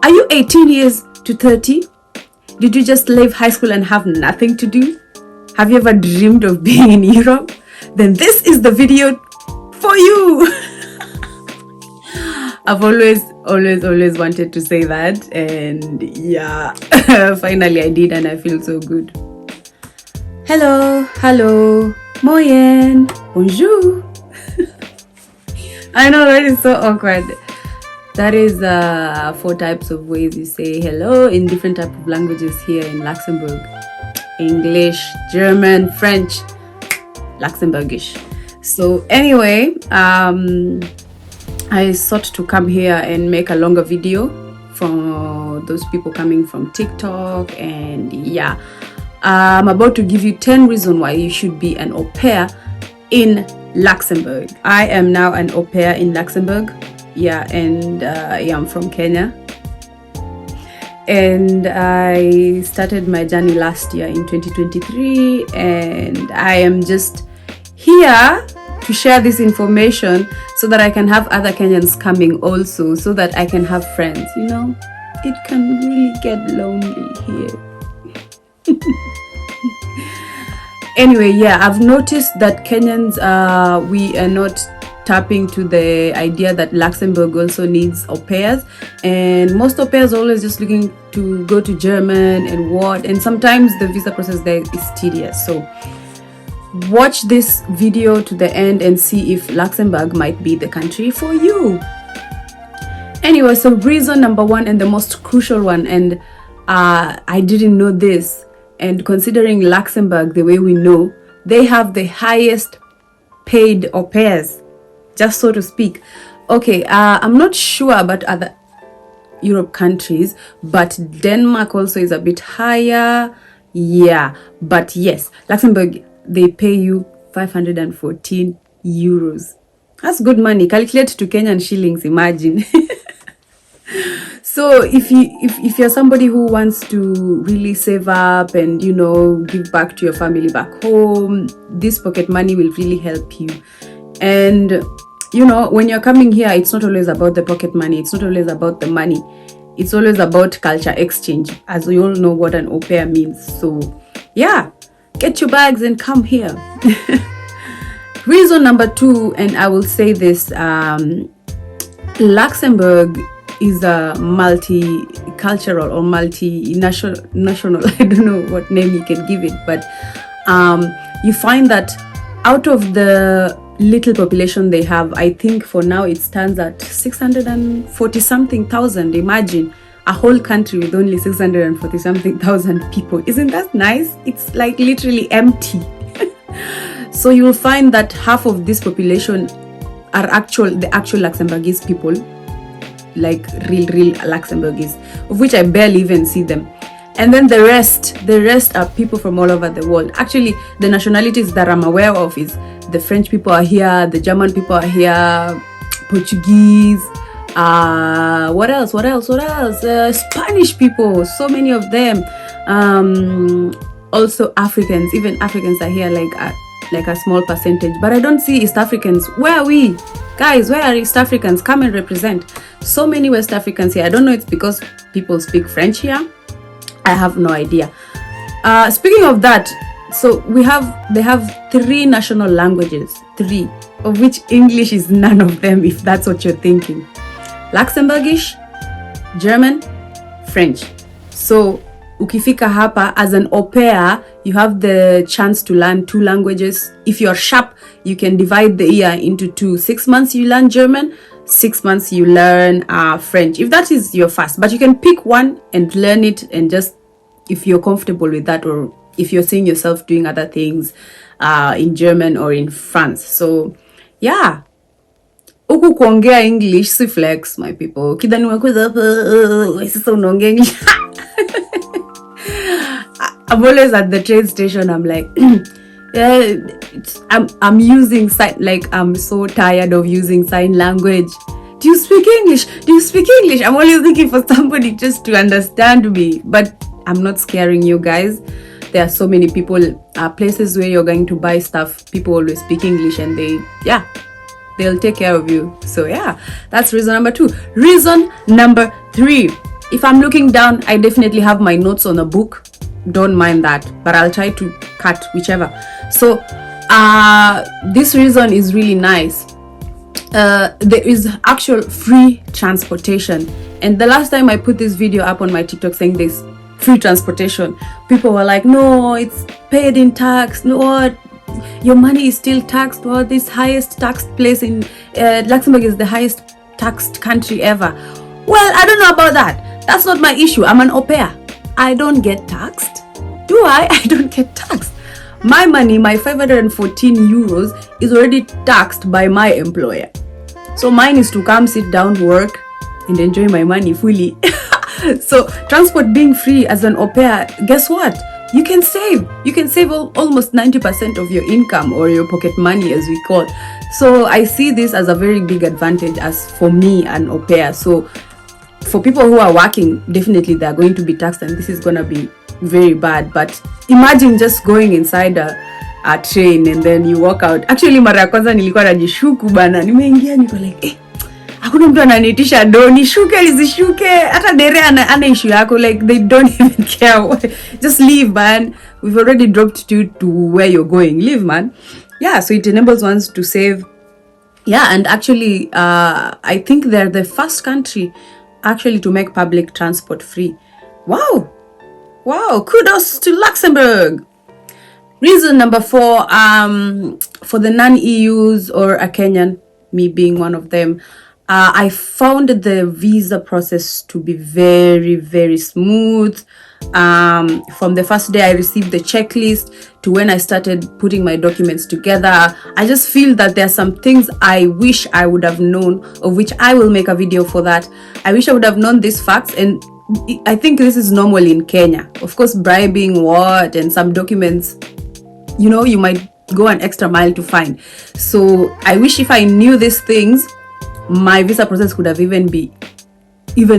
Are you 18 years to 30? Did you just leave high school and have nothing to do? Have you ever dreamed of being in Europe? Then this is the video for you. I've always wanted to say that, and yeah, finally I did, and I feel so good. Hello, moyen, bonjour. I know that is so awkward. That is 4 types of ways you say hello in different types of languages here in Luxembourg. English, German, French, Luxembourgish. So anyway, I sought to come here and make a longer video for those people coming from TikTok, and yeah, I'm about to give you 10 reasons why you should be an au pair in Luxembourg. I am now an au pair in Luxembourg. Yeah, and I'm from Kenya, and I started my journey last year in 2023, and I am just here to share this information so that I can have other Kenyans coming also, so that I can have friends. You know, it can really get lonely here. Anyway, yeah, I've noticed that Kenyans, we are not tapping to the idea that Luxembourg also needs au pairs, and most au pairs are always just looking to go to German and sometimes the visa process there is tedious. So watch this video to the end and see if Luxembourg might be the country for you. Anyway, so reason number 1 and the most crucial one, and I didn't know this, and considering Luxembourg the way we know, they have the highest paid au pairs, just so to speak. Okay, I'm not sure about other Europe countries, but Denmark also is a bit higher. Yeah, but yes, Luxembourg, they pay you 514 euros. That's good money. Calculate to Kenyan shillings, imagine. So if you're somebody who wants to really save up and, you know, give back to your family back home, this pocket money will really help you. And you know, when you're coming here, it's not always about the pocket money, it's not always about the money, it's always about culture exchange, as we all know what an au pair means. So yeah, get your bags and come here. Reason number 2, and I will say this, Luxembourg is a multicultural or multinational, I don't know what name you can give it, but you find that out of the little population they have, I think for now it stands at 640 something thousand. Imagine a whole country with only 640 something thousand people. Isn't that nice? It's like literally empty. So you will find that half of this population are the actual Luxembourgese people, like real Luxembourgese, of which I barely even see them. And then the rest are people from all over the world. Actually, the nationalities that I'm aware of is the French people are here, the German people are here, Portuguese, what else? Spanish people, so many of them. Also Africans, even Africans are here, like a small percentage. But I don't see East Africans. Where are we? Guys, where are East Africans? Come and represent. So many West Africans here. I don't know, it's because people speak French here. I have no idea. Speaking of that, so they have 3 national languages, 3, of which English is none of them, if that's what you're thinking. Luxembourgish, German, French. So ukifika hapa as an au pair, you have the chance to learn 2 languages. If you're sharp, you can divide the year into 2. 6 months you learn German, 6 months you learn French, if that is your first. But you can pick one and learn it, and just if you're comfortable with that, or if you're seeing yourself doing other things in German or in France. So yeah, huku kuongea English si flex, my people. Kidhani wakuza sasa unaongea English. I'm always at the train station, I'm like yeah, I'm using sign, like I'm so tired of using sign language. Do you speak English? Do you speak English? I'm always looking for somebody just to understand me. But I'm not scaring you guys. There are so many people, places where you're going to buy stuff, people always speak English, and they'll take care of you. So yeah, that's reason number 2. Reason number 3, If I'm looking down, I definitely have my notes on a book. Don't mind that, but I'll try to cut whichever. So this reason is really nice. There is actual free transportation, and the last time I put this video up on my TikTok saying this free transportation, people were like, no, it's paid in tax. No, what, your money is still taxed. What, this highest taxed place in Luxembourg is the highest taxed country ever. Well, I don't know about that. That's not my issue. I'm an au pair. I don't get taxed. Do I? I don't get taxed. My money, my 514 euros is already taxed by my employer. So mine is to come sit down, work, and enjoy my money fully. So transport being free as an au pair, guess what? You can save. You can save almost 90% of your income, or your pocket money as we call it. So I see this as a very big advantage as for me, an au pair. So for people who are working, definitely they're going to be taxed, and this is going to be very bad. But imagine just going inside a train and then you walk out. Actually, mara ya kwanza nilikuwa najishuku bana. Nimeingia niko like, hakuna mtu ananiitisha do, nishuke nisishuke, hata dere ana issue yako, like they don't even care. Just leave, man. We've already dropped you to where you're going. Leave, man. Yeah, so it enables ones to save. Yeah, and actually I think they're the first country actually to make public transport free. Wow, kudos to Luxembourg. Reason number 4, for the non-EUs or a Kenyan, me being one of them, I found the visa process to be very, very smooth. From the first day I received the checklist to when I started putting my documents together, I just feel that there are some things I wish I would have known, of which I will make a video for that. I wish I would have known these facts, and I think this is normal in Kenya. Of course, bribing and some documents, you know, you might go an extra mile to find. So I wish if I knew these things, my visa process could have even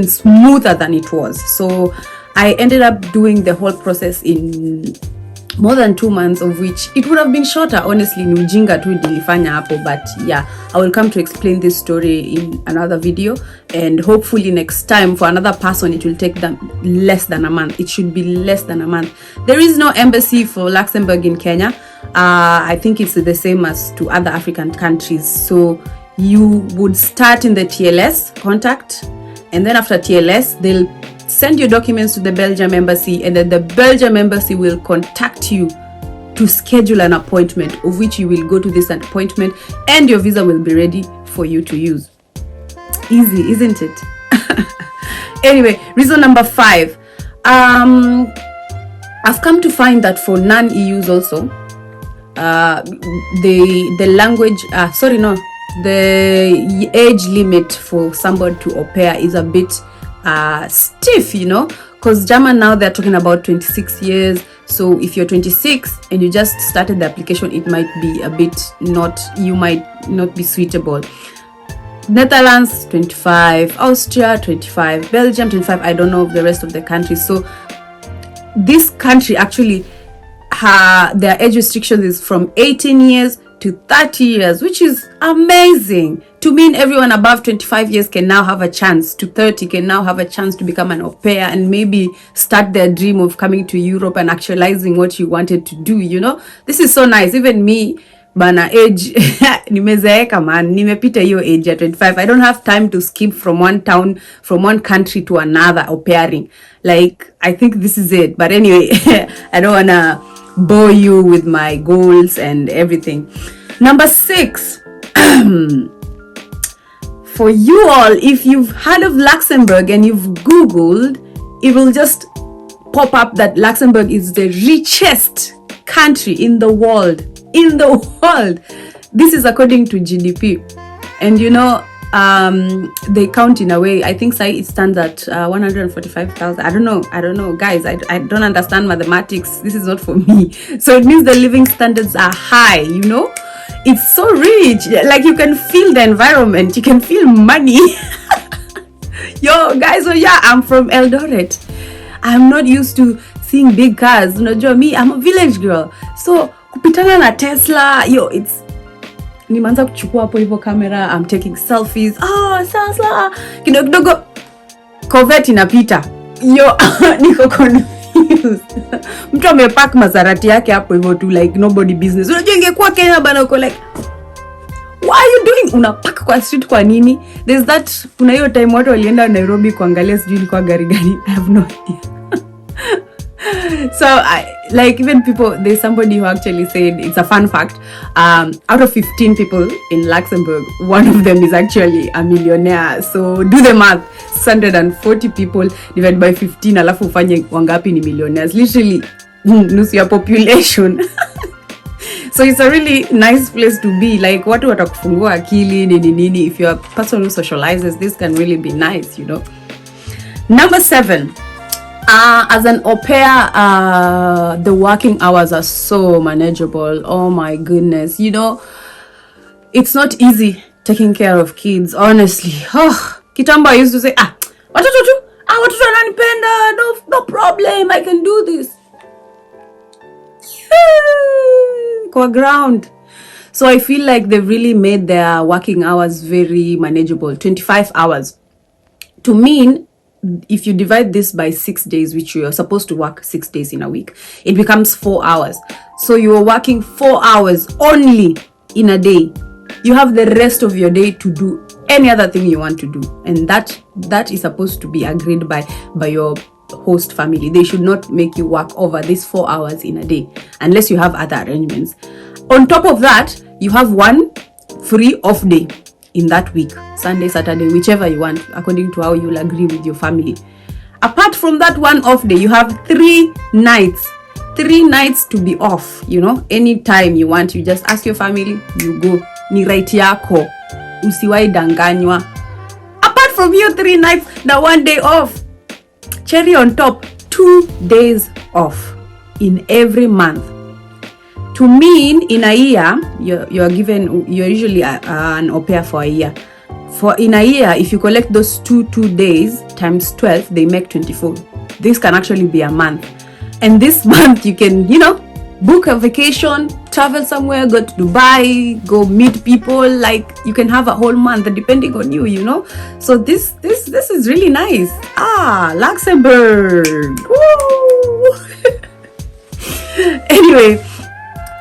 smoother than it was. So I ended up doing the whole process in more than 2 months, of which it would have been shorter, honestly. Ni ujinga tu nilifanya hapo, but yeah, I will come to explain this story in another video, and hopefully next time for another person it will take them less than a month. It should be less than a month. There is no embassy for Luxembourg in Kenya. I think it's the same as to other African countries. So you would start in the TLS contact, and then after TLS they'll send your documents to the Belgium embassy, and then the Belgium embassy will contact you to schedule an appointment, of which you will go to this appointment and your visa will be ready for you to use. Easy, isn't it? Anyway, reason number 5, I've come to find that for non-EUs also, the language, the age limit for somebody to au pair is a bit stiff, you know, because German now they're talking about 26 years. So if you're 26 and you just started the application, it might be a bit you might not be suitable. Netherlands 25, Austria 25, Belgium 25. I don't know the rest of the countries. So this country actually, their age restriction is from 18 years to 30 years, which is amazing. To mean everyone above 25 years can now have a chance, to 30 can now have a chance to become an au pair and maybe start their dream of coming to Europe and actualizing what you wanted to do, you know. This is so nice. Even me, bana age, nimezeeka man, nimepita hiyo age at 25. I don't have time to skip from one town, from one country to another au pairing. Like, I think this is it. But anyway, I don't wanna bore you with my goals and everything. Number 6, for you all, if you've heard of Luxembourg and you've Googled, it will just pop up that Luxembourg is the richest country in the world. In the world. This is according to GDP. And you know, they count in a way. I think it stands at 145,000. I don't know, guys. I don't understand mathematics. This is not for me. So it means the living standards are high, you know. It's so rich. Like, you can feel the environment. You can feel money. Yo, guys, so yeah, I'm from Eldoret. I'm not used to seeing big cars. Unajua me, I'm a village girl. So kupitana na Tesla, yo, it's nimeanza kuchukua hapo hivyo camera, I'm taking selfies. Tesla kidogo Corvette inapita. Yo, niko confused. Mtu amepark Maserati yake hapo hivyo tu like nobody business. Unajua ingekuwa Kenya bana uko like, what are you doing? Unapark kwa street kwa nini? There's that, kuna hiyo time watu walienda Nairobi kuangalia sijui ilikuwa gari gani. I have no idea. So like even people, there's somebody who actually said, it's a fun fact, out of 15 people in Luxembourg, one of them is actually a millionaire. So do the math, 640 people divided by 15, alafu ufanye wangapi ni millionaires, literally nusu ya population. So it's a really nice place to be, like watu watakufungua akili nini. If you're a person who socializes, this can really be nice, you know. Number 7, as an au pair, the working hours are so manageable. Oh my goodness, you know, it's not easy taking care of kids, honestly. Kitambo I used to say, watoto wananipenda, no problem, I can do this. Go ground. So I feel like they've really made their working hours very manageable. 25 hours. To mean, if you divide this by 6 days, which you are supposed to work 6 days in a week, it becomes 4 hours. So you are working 4 hours only in a day. You have the rest of your day to do any other thing you want to do. And that is supposed to be agreed by your host family. They should not make you work over these 4 hours in a day unless you have other arrangements. On top of that, you have one free off day in that week, Sunday, Saturday, whichever you want, according to how you'll agree with your family. Apart from that one off day, you have 3 nights to be off, you know, anytime you want. You just ask your family, you go. Ni right yako, usiwai danganywa. Apart from your 3 nights, the 1 day off, cherry on top, 2 days off in every month. To mean in a year, you're usually an au pair for a year. For in a year, if you collect those two days times 12, they make 24. This can actually be a month. And this month you can, you know, book a vacation, travel somewhere, go to Dubai, go meet people. Like you can have a whole month depending on you, you know. So this is really nice. Luxembourg. Woo! Anyway,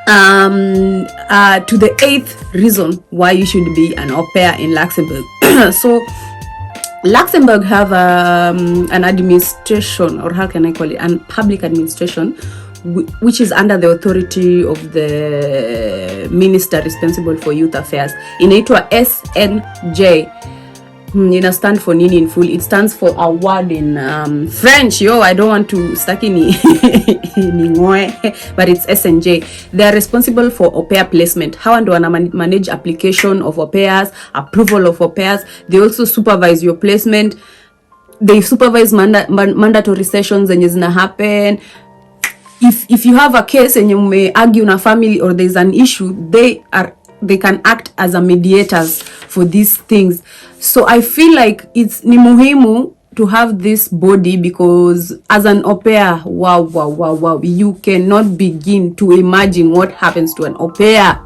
to the 8th reason why you should be an au pair in Luxembourg. So Luxembourg have an administration, or how can I call it, an public administration, which is under the authority of the minister responsible for youth affairs. Inaitwa SNJ. Ina stand for nini in full? It stands for a word in French. I don't want to stuck in but it's SNJ. They are responsible for au pair placement. How and wana manage application of au pairs, approval of au pairs. They also supervise your placement. They supervise mandatory sessions zenye zina happen. If you have a case and you may argue in a family or there's an issue, they can act as a mediators for these things. So I feel like it's ni muhimu to have this body, because as an au pair, wow, you cannot begin to imagine what happens to an au pair.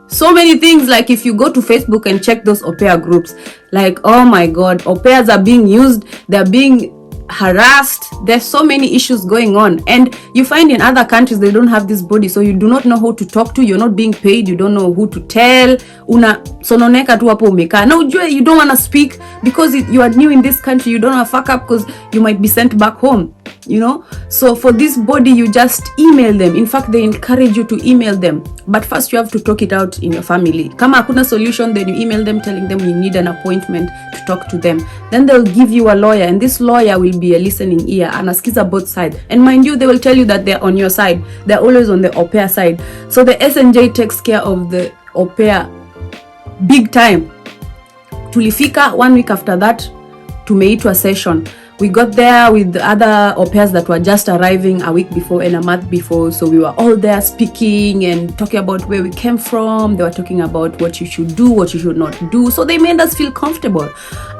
So many things, like if you go to Facebook and check those au pair groups, like, oh my God, au pairs are being used, they're being harassed, there's so many issues going on. And you find in other countries they don't have this body, so you do not know who to talk to, you're not being paid, you don't know who to tell, una sononeka tu hapo umekaa na ujue you don't want to speak because you are new in this country, you don't want to fuck up because you might be sent back home, you know. So for this body, you just email them. In fact, they encourage you to email them, but first you have to talk it out in your family. Kama hakuna solution, then you email them telling them you need an appointment to talk to them. Then they'll give you a lawyer, and this lawyer will be a listening ear, anasikiza both sides. And mind you, they will tell you that they're on your side. They're always on the au pair side. So the SNJ takes care of the au pair big time. Tulifika 1 week after that, tumeitwa session. We got there with the other au pairs that were just arriving a week before and a month before. So we were all there speaking and talking about where we came from. They were talking about what you should do, what you should not do. So they made us feel comfortable.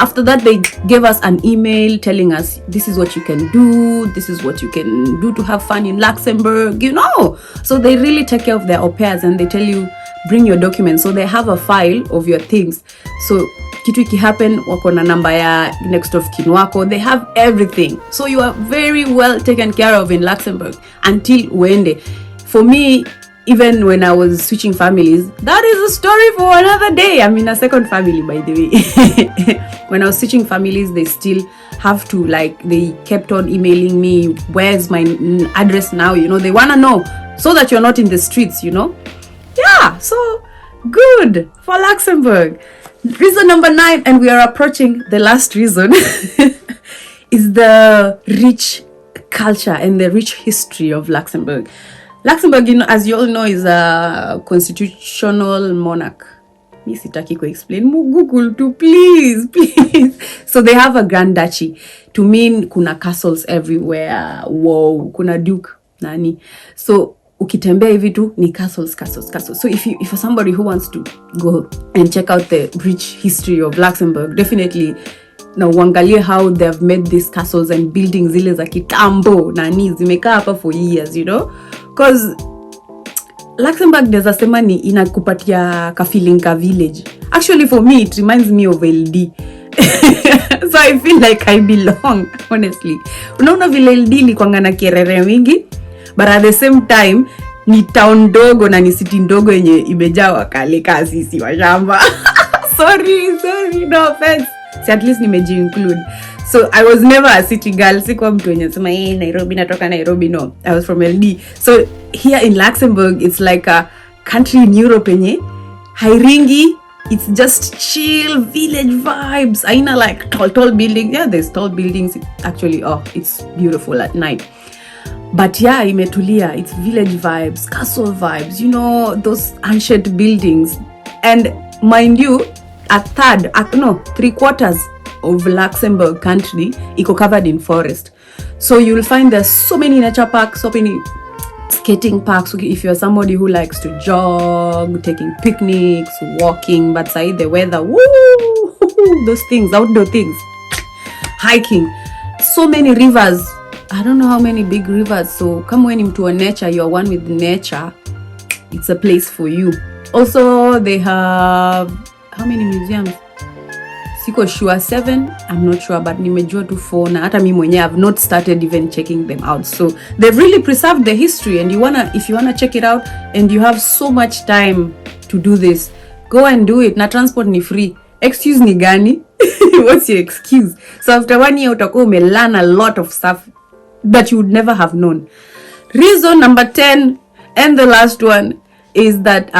After that, they gave us an email telling us, this is what you can do. This is what you can do to have fun in Luxembourg, you know. So they really take care of their au pairs, and they tell you, bring your documents. So they have a file of your things. So kitu happen, wako na namba ya next of kin wako, they have everything, so you are very well taken care of in Luxembourg until uende. For me, even when I was switching families, that is a story for another day. I'm in a second family, by the way. When I was switching families, they still have to, like, they kept on emailing me, where's my address now, you know, they want to know, so that you're not in the streets, you know. Yeah, so good for Luxembourg. Reason number 9, and we are approaching the last reason, is the rich culture and the rich history of Luxembourg. Luxembourg, you know, as you all know, is a constitutional monarch. Mi sitaki ku explain, Google too, please. So they have a grand duchy, to mean kuna castles everywhere. Wow, kuna duke nani. So ukitembea hivi tu ni castles. So if you're somebody who wants to go and check out the rich history of Luxembourg, definitely na uangalie how they have made these castles and buildings zile za kitambo nani zimekaa hapa for years, you know, because Luxembourg naweza sema ni inakupatia ka feeling ka village. Actually for me it reminds me of LD. So I feel like I belong, honestly. Unaona vile LD ilikuwa na kerere mingi, but at the same time ni town dogo na ni city ndogo yenye imejaa wakale kazi sisi wa shamba. sorry, no offense. So at least nimeji-include. So I was never a city girl. Sikuwa mtu wenye sema Nairobi, natoka Nairobi. No, I was from LD. So here in Luxembourg, it's like a country in Europe yenye hairingi. It's just chill village vibes. Aina like tall buildings. Yeah, there's tall buildings. Actually, it's beautiful at night. But yeah, imetulia. It's village vibes, castle vibes, you know, those ancient buildings. And mind you, three-quarters of Luxembourg country iko covered in forest. So you'll find there's so many nature parks, so many skating parks. If you're somebody who likes to jog, taking picnics, walking, but say the weather, woo, those things, outdoor things, hiking, so many rivers. I don't know how many big rivers. So come when into a nature, you're one with nature. It's a place for you. Also, they have how many museums? Siko sure, 7, I'm not sure, but nimejua tu 4 na hata mimi mwenyewe have not started even checking them out. So they've really preserved the history, and if you wanna check it out and you have so much time to do this, go and do it. Na transport ni free. Excuse ni gani? What's your excuse? So after 1 year utakuwa umelearn a lot of stuff that you would never have known. Reason number 10 and the last one is that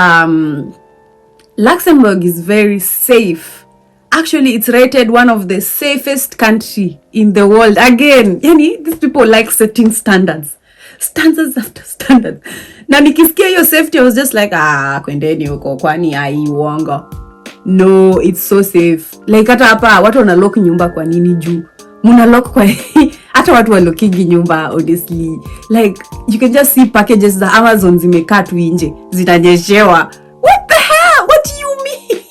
Luxembourg is very safe. Actually, it's rated one of the safest country in the world. Again, yani, these people like setting standards after standards. Na nikisikia hiyo safety, I was just like, kwendeni huko, kwani uongo. No, it's so safe. Like hata hapa watu wana lock nyumba kwa nini juu? Muna lock kwa hata watu wa lockingi nyumba, honestly. Like you can just see packages za Amazon zimekaa tu nje, zinanyeshewa. What the hell? What do you mean?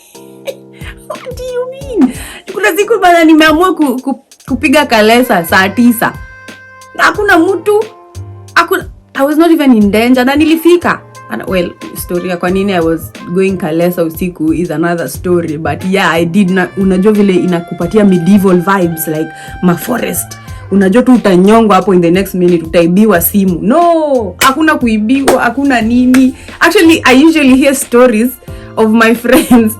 What do you mean? Kuna siku bana nimeamua kupiga kalesa saa 9. Na hakuna mtu. I was not even in danger na nilifika. And well, story ya kwa nini I was going kalesa usiku is another story, but yeah, I did unajua vile inakupatia medieval vibes, like ma forest. Unajua tu utanyongwa hapo, in the next minute utaibiwa simu. No, hakuna kuibiwa, hakuna nini. Actually, I usually hear stories of my friends.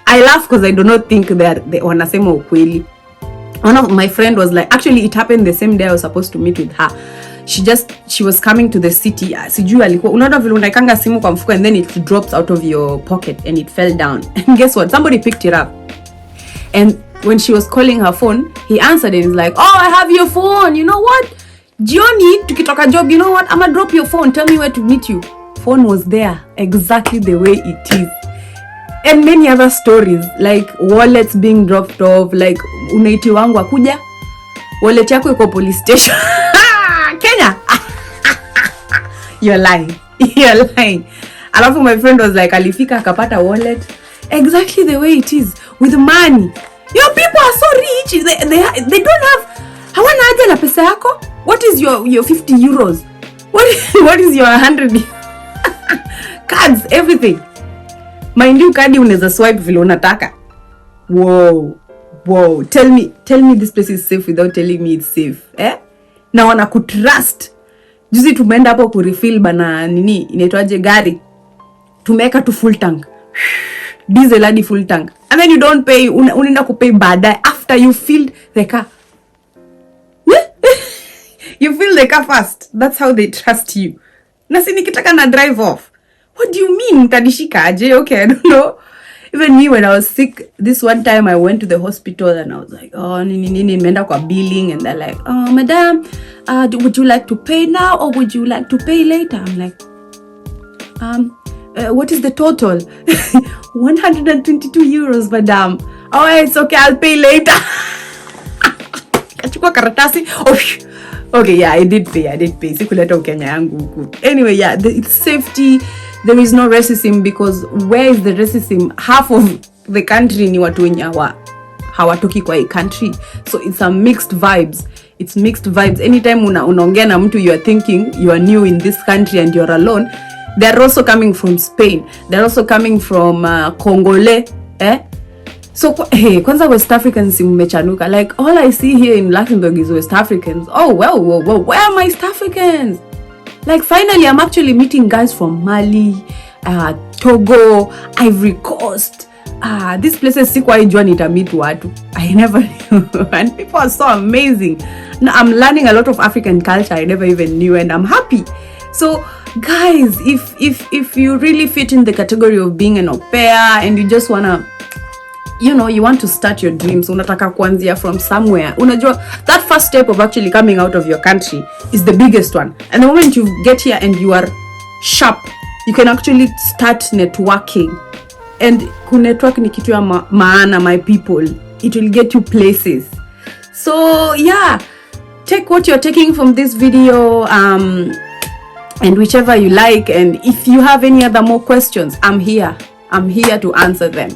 I laugh because I do not think they wanasema ukweli. One of my friend was like, actually it happened the same day I was supposed to meet with her. She was coming to the city. Sijui alikuwa unaona vile unaikanga simu kwa mfuko and then it drops out of your pocket and it fell down. And guess what? Somebody picked it up. And when she was calling her phone, he answered and he's like, "Oh, I have your phone. You know what? Jioni tukitoka job, you know what? I'm gonna drop your phone. Tell me where to meet you." Phone was there exactly the way it is. And many other stories, like wallets being dropped off, like unaiti wangu akuja, wallet yako iko police station. Kenya. You're lying. Alafu my friend was like, alifika akapata wallet exactly the way it is, with money. Your people are so rich. They don't have, hawana haja na pesa yako. What is your 50 euros? What is your 100? Cards, everything. Mind you, kadi unaweza swipe vile unataka. Whoa, tell me this place is safe without telling me it's safe, eh? Na wana kutrust. Juzi tumeenda hapo kurefill bana nini inaitwaje gari, tumeka tu full tank, diesel hadi full tank, and then you don't pay, unaenda kupay baadaye after you filled the car. You fill the car first. That's how they trust you. Na si nikitaka na drive off. What do you mean mtanishika aje? Okay, I don't know. Even me when I was sick, this one time I went to the hospital and I was like, oh, nimeenda kwa billing, and they're like, oh, madam, would you like to pay now or would you like to pay later? I'm like, what is the total? 122 euros, madam. Oh, it's okay, I'll pay later. Kachukua karatasi. Okay, yeah, I did pay. Sikuleta Kenya yangu huku. Anyway, yeah, it's safety. There is no racism, because where is the racism? Half of the country ni watu wenye hawatoki kwa hii country. So it's a mixed vibes. It's mixed vibes. Anytime unaongea na mtu, you are thinking you are new in this country and you're alone. They're also coming from Spain. They're also coming from Congolese, eh? So, hey, kwanza West Africans mmechanuka. Like, all I see here in Luxembourg is West Africans. Oh, well, where are my East Africans? Like, finally, I'm actually meeting guys from Mali, Togo, Ivory Coast. These places, sikuwa ijua nitameet watu. I never knew. And people are so amazing. Now, I'm learning a lot of African culture I never even knew, and I'm happy. So, guys, if you really fit in the category of being an au pair and you just wanna, you know, you want to start your dreams, unataka kuanzia from somewhere, unajua that first step of actually coming out of your country is the biggest one. And the moment you get here and you are sharp, you can actually start networking. And network ni kitu ya maana, my people. It will get you places. So yeah, take what you're taking from this video, and whichever you like. And if you have any other more questions, I'm here to answer them.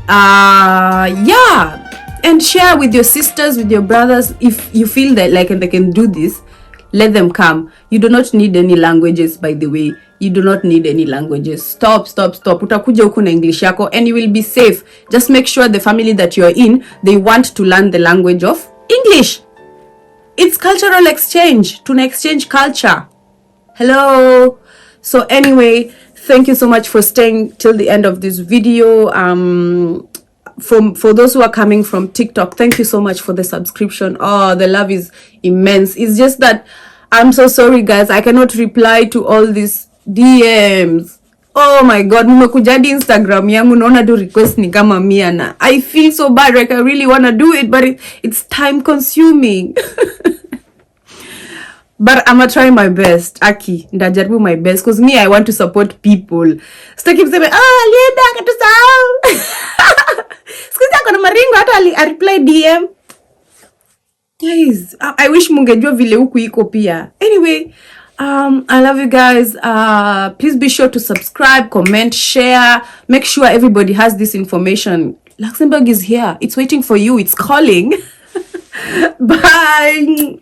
Yeah, and share with your sisters, with your brothers. If you feel that like they can do this, let them come. You do not need any languages, by the way. You do not need any languages. Stop. Utakuja huku na English yako and you will be safe. Just make sure the family that you're in, they want to learn the language of English. It's cultural exchange. Tuna exchange culture. Hello. So anyway, thank you so much for staying till the end of this video. For those who are coming from TikTok, thank you so much for the subscription. Oh, the love is immense. It's just that I'm so sorry, guys. I cannot reply to all these DMs. Oh my God, nimekuja hadi Instagram yangu naona do request ni kama 100 na I feel so bad. Like I really want to do it, but it's time consuming. But I'm gonna try my best. Aki, ndajaribu my best because me, I want to support people. Sitaki mseme, Lienda katusahau. Sikuzi ako na maringo hata reply DM. Guys, I wish mungejua vile huku iko pia. Anyway, I love you guys. Please be sure to subscribe, comment, share. Make sure everybody has this information. Luxembourg is here. It's waiting for you. It's calling. Bye.